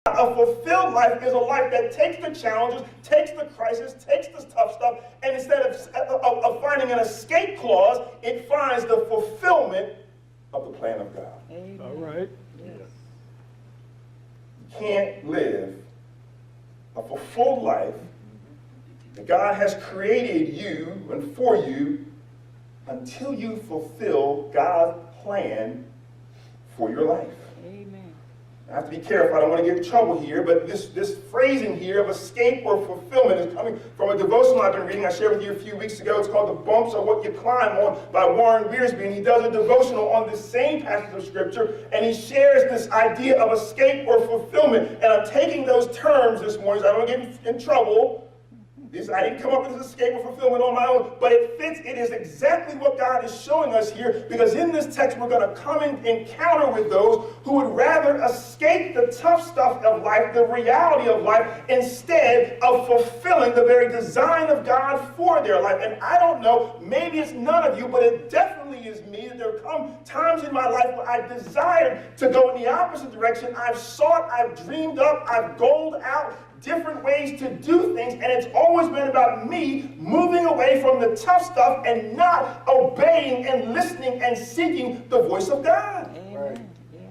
A fulfilled life is a life that takes the challenges, takes the crisis, takes the tough stuff, and instead of finding an escape clause, it finds the fulfillment of the plan of God. Amen. All right. Yes. You can't live a fulfilled life that God has created you and for you until you fulfill God's plan for your life. Amen. I have to be careful. I don't want to get in trouble here, but this phrasing here of escape or fulfillment is coming from a devotional I've been reading. I shared with you a few weeks ago. It's called The Bumps Are What You Climb On by Warren Wiersbe, and he does a devotional on this same passage of Scripture, and he shares this idea of escape or fulfillment. And I'm taking those terms this morning so I don't get in trouble. I didn't come up with this escape or fulfillment on my own, but it fits. It is exactly what God is showing us here, because in this text we're going to come in encounter with those who would rather escape the tough stuff of life, the reality of life, instead of fulfilling the very design of God for their life. And I don't know, maybe it's none of you, but it definitely is me, that there come times in my life where I desired to go in the opposite direction. I've sought, I've dreamed up, I've goaled out different ways to do things, and it's always been about me moving away from the tough stuff and not obeying and listening and seeking the voice of God. Right.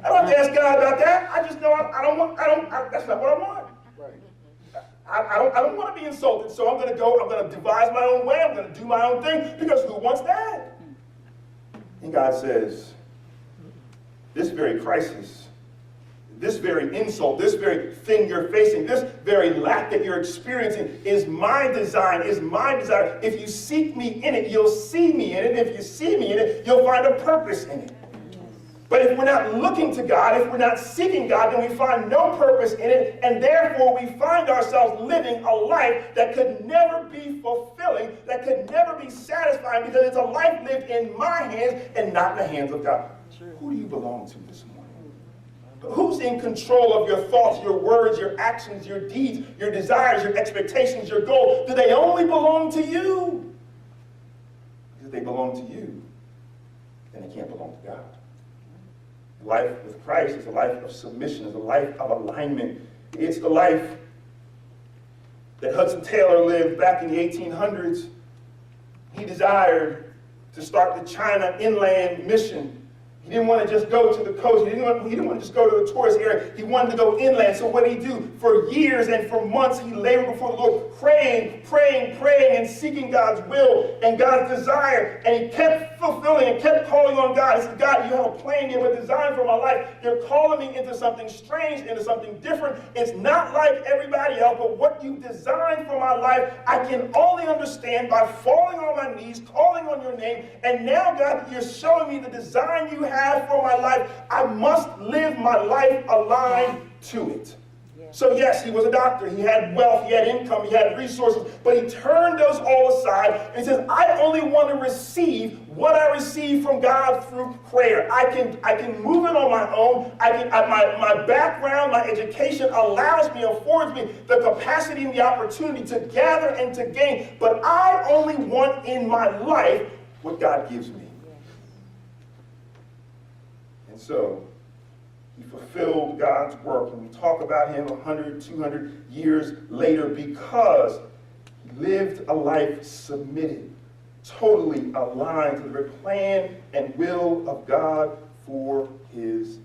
I don't have to ask God about that. I just know that's not what I want. Right. I don't want to be insulted, so I'm going to devise my own way, I'm going to do my own thing, because who wants that? And God says, this very crisis, this very insult, this very thing you're facing, this very lack that you're experiencing is my design, is my desire. If you seek me in it, you'll see me in it. If you see me in it, you'll find a purpose in it. But if we're not looking to God, if we're not seeking God, then we find no purpose in it, and therefore we find ourselves living a life that could never be fulfilling, that could never be satisfying, because it's a life lived in my hands and not in the hands of God. Who do you belong to this morning? Who's in control of your thoughts, your words, your actions, your deeds, your desires, your expectations, your goals? Do they only belong to you? If they belong to you, then they can't belong to God. Life with Christ is a life of submission, is a life of alignment. It's the life that Hudson Taylor lived back in the 1800s. He desired to start the China Inland Mission. He didn't want to just go to the coast. He didn't want to just go to the tourist area. He wanted to go inland. So what did he do? For years and for months, he labored before the Lord, praying, and seeking God's will and God's desire. And he kept fulfilling and kept calling on God. He said, God, you have a plan, you have a design for my life. You're calling me into something strange, into something different. It's not like everybody else, but what you designed for my life, I can only understand by falling on my knees, calling on your name. And now, God, you're showing me the design you have for my life. I must live my life aligned to it. So yes, he was a doctor. He had wealth, he had income, he had resources, but he turned those all aside and he says, I only want to receive what I receive from God through prayer. I can move it on my own. My background, my education allows me, affords me the capacity and the opportunity to gather and to gain, but I only want in my life what God gives me. And so he fulfilled God's work, and we talk about him 100, 200 years later because he lived a life submitted, totally aligned to the plan and will of God for his